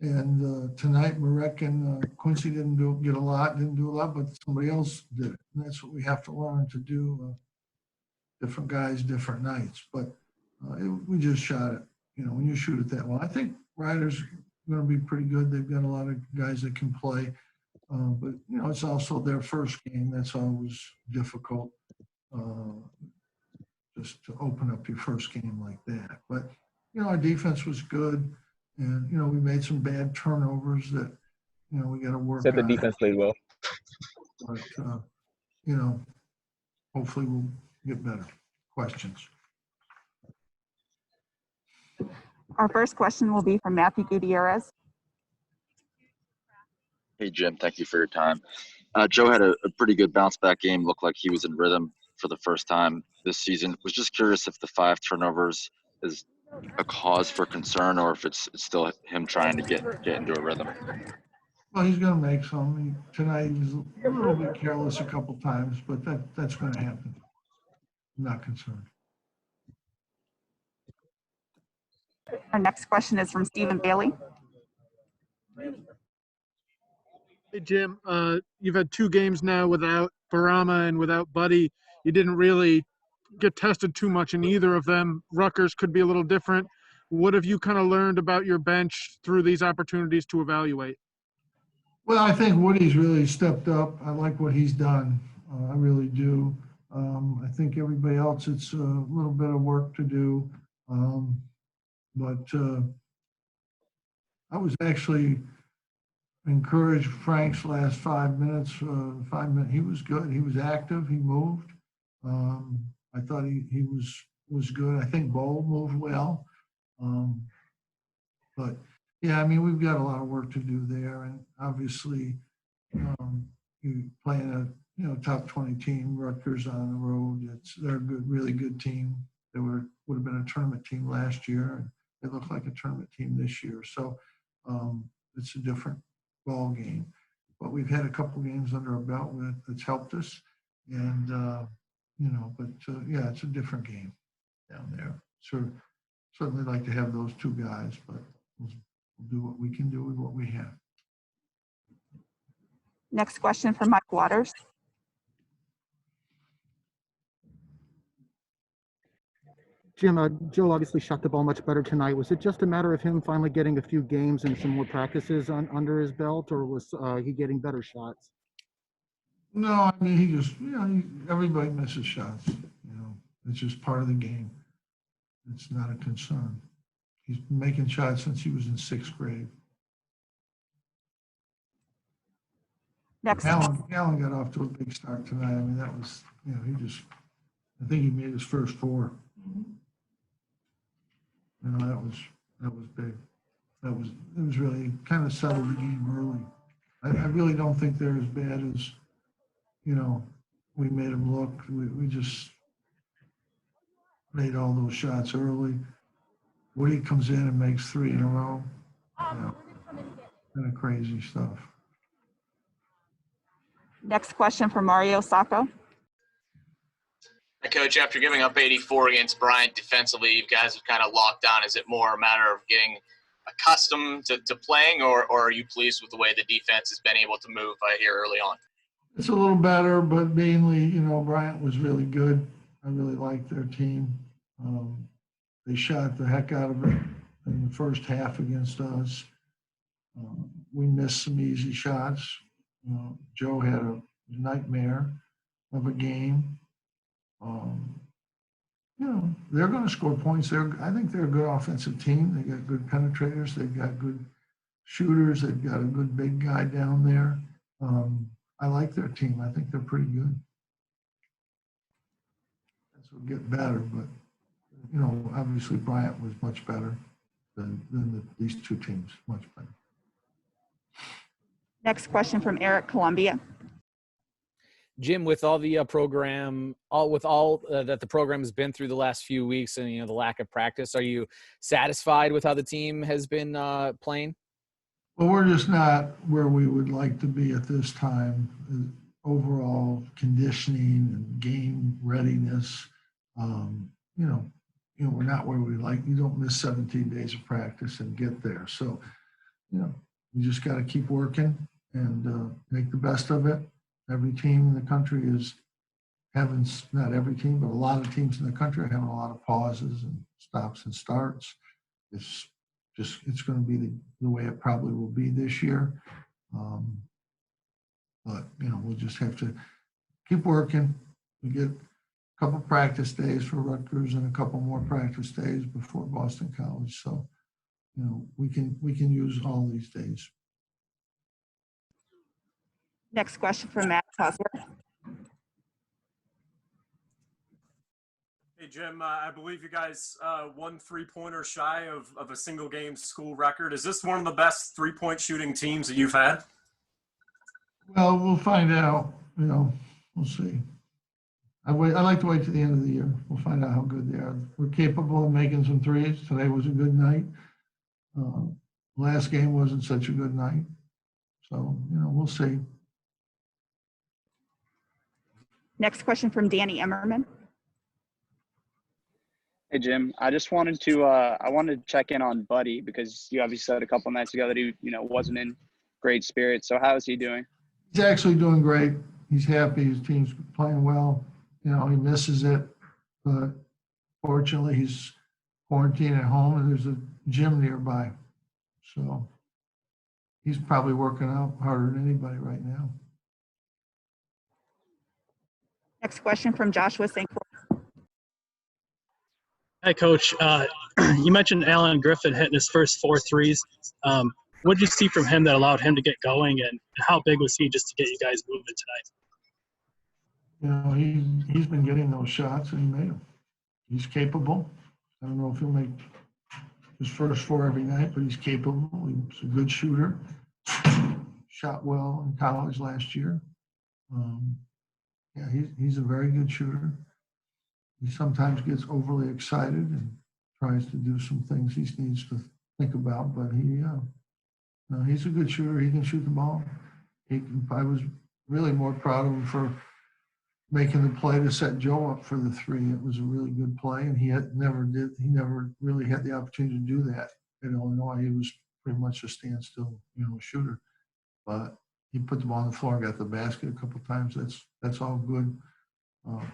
And tonight, Marek and Quincy didn't do a lot, but somebody else did it. And that's what we have to learn to do. Different guys, different nights. But we just shot it. You know, when you shoot it that well, I think Ryder's going to be pretty good. They've got a lot of guys that can play. But, you know, it's also their first game. That's always difficult, just to open up your first game like that. But, you know, our defense was good. And, you know, we made some bad turnovers that, you know, we got to work on. Said the defense played well. But, you know, hopefully we'll get better. Questions? Our first question will be from Matthew Gutierrez. Hey, Jim, thank you for your time. Joe had a pretty good bounce back game. Looked like he was in rhythm for the first time this season. Was just curious if the 5 turnovers is a cause for concern or if it's still him trying to get into a rhythm. Well, he's going to make some. Tonight he was a little bit careless a couple times, but that's going to happen. I'm not concerned. Our next question is from Stephen Bailey. Hey, Jim, you've had 2 games now without Barama and without Buddy. You didn't really get tested too much in either of them. Rutgers could be a little different. What have you kind of learned about your bench through these opportunities to evaluate? Well, I think Woody's really stepped up. I like what he's done. I really do. I think everybody else, it's a little bit of work to do. But I was actually encouraged Frank's last 5 minutes. 5 minutes, he was good. He was active. He moved. I thought he was good. I think Bo moved well. But yeah, I mean, we've got a lot of work to do there, and obviously, you playing a top 20 team, Rutgers on the road. They're a good, really good team. They would have been a tournament team last year, and they look like a tournament team this year. So it's a different ball game. But we've had a couple games under our belt that's helped us, and you know. But yeah, it's a different game down there. So certainly like to have those 2 guys, but we'll do what we can do with what we have. Next question from Mike Waters. Jim, Joe obviously shot the ball much better tonight. Was it just a matter of him finally getting a few games and some more practices under his belt, or was he getting better shots? No, I mean, he just, you know, everybody misses shots. You know, it's just part of the game. It's not a concern. He's been making shots since he was in 6th grade. Next. Allen got off to a big start tonight. I mean, that was, you know, I think he made his first 4. You know, that was big. It was really kind of settled the game early. I really don't think they're as bad as, you know, we made them look. We just made all those shots early. Woody comes in and makes 3 in a row. You know, kind of crazy stuff. Next question from Mario Sacco. Coach, after giving up 84 against Bryant defensively, you guys have kind of locked on. Is it more a matter of getting accustomed to playing, or are you pleased with the way the defense has been able to move here early on? It's a little better, but mainly, you know, Bryant was really good. I really liked their team. They shot the heck out of it in the first half against us. We missed some easy shots. Joe had a nightmare of a game. You know, they're going to score points. I think they're a good offensive team. They got good penetrators. They've got good shooters. They've got a good big guy down there. I like their team. I think they're pretty good. This will get better, but you know, obviously Bryant was much better than these 2 teams. Much better. Next question from Eric Columbia. Jim, with all the program, that the program has been through the last few weeks, and you know the lack of practice, are you satisfied with how the team has been playing? Well, we're just not where we would like to be at this time. Overall conditioning and game readiness, you know, we're not where we like. You don't miss 17 days of practice and get there. So, you just got to keep working and make the best of it. Every team in the country is having, not every team, but a lot of teams in the country are having a lot of pauses and stops and starts. It's going to be the way it probably will be this year. But, we'll just have to keep working. We get a couple practice days for Rutgers and a couple more practice days before Boston College. So, we can use all these days. Next question from Matt Hustler. Hey, Jim, I believe you guys won 3-pointer shy of a single game school record. Is this one of the best 3-point shooting teams that you've had? Well, we'll find out. We'll see. I like to wait to the end of the year. We'll find out how good they are. We're capable of making some threes. Today was a good night. Last game wasn't such a good night. So, we'll see. Next question from Danny Emmerman. Hey, Jim, I just wanted to check in on Buddy because you obviously said a couple nights ago that he, wasn't in great spirits. So how is he doing? He's actually doing great. He's happy. His team's playing well. He misses it, but fortunately he's quarantined at home and there's a gym nearby. So he's probably working out harder than anybody right now. Next question from Joshua St. Croix. Hi, Coach. You mentioned Alan Griffin hitting his first 4 threes. What did you see from him that allowed him to get going, and how big was he just to get you guys moving tonight? He's been getting those shots and he made them. He's capable. I don't know if he'll make his first 4 every night, but he's capable. He's a good shooter. Shot well in college last year. He's a very good shooter. He sometimes gets overly excited and tries to do some things he needs to think about, but he's a good shooter. He can shoot the ball. I was really more proud of him for making the play to set Joe up for the 3. It was a really good play, and he never really had the opportunity to do that at Illinois. He was pretty much a standstill, shooter. But he put the ball on the floor and got the basket a couple of times. That's all good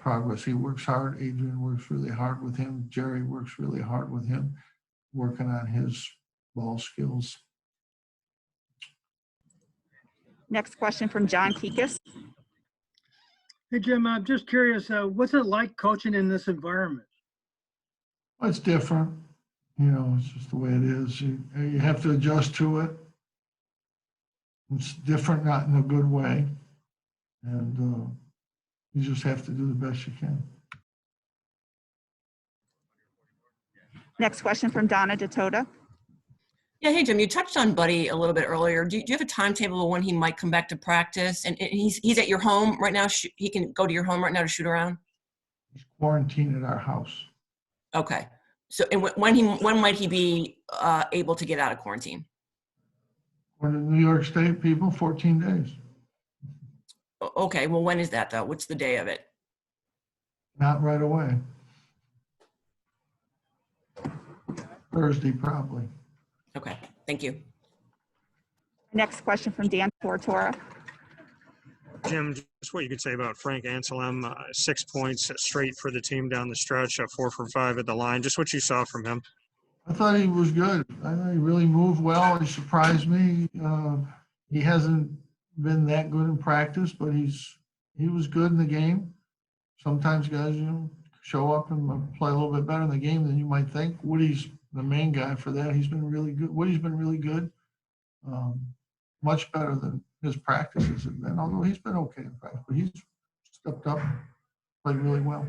progress. He works hard. Adrian works really hard with him. Jerry works really hard with him, working on his ball skills. Next question from John Kikas. Hey, Jim, I'm just curious, what's it like coaching in this environment? Well, it's different. It's just the way it is. You have to adjust to it. It's different, not in a good way. And you just have to do the best you can. Next question from Donna Datota. Yeah, hey, Jim, you touched on Buddy a little bit earlier. Do you have a timetable of when he might come back to practice? And he's at your home right now? He can go to your home right now to shoot around? He's quarantined at our house. Okay. So and when might he be able to get out of quarantine? We're in New York State, people, 14 days. Okay, well, when is that, though? What's the day of it? Not right away. Thursday, probably. Okay, thank you. Next question from Dan Tortora. Jim, just what you could say about Frank Anselm, 6 points straight for the team down the stretch, 4 for 5 at the line. Just what you saw from him. I thought he was good. I thought he really moved well. He surprised me. He hasn't been that good in practice, but he was good in the game. Sometimes guys, show up and play a little bit better in the game than you might think. Woody's the main guy for that. He's been really good. Woody's been really good. Much better than his practices have been, although he's been okay in practice. But he's stepped up, played really well.